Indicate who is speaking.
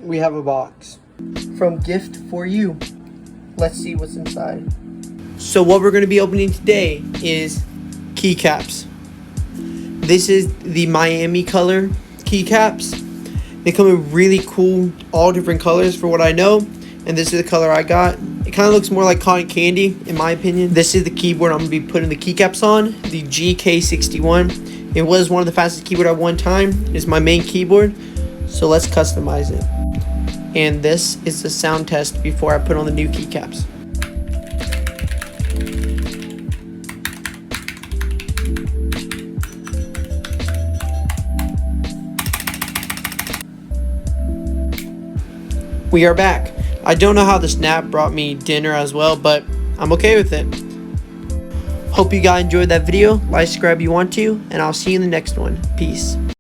Speaker 1: we have a box from Gift for You. Let's see what's inside. So what we're going to be opening today is keycaps. This is the Miami color keycaps. They come in really cool, all different colors for what I know. And this is the color I got. It kind of looks more like cotton candy, in my opinion. This is the keyboard I'm going to be putting the keycaps on, the GK61. It was one of the fastest keyboard at one time. It's my main keyboard. So let's customize it. And this is the sound test before I put on the new keycaps. We are back. I don't know how the snap brought me dinner as well, but I'm okay with it. Hope you guys enjoyed that video. Like, subscribe if you want to, and I'll see you in the next one. Peace.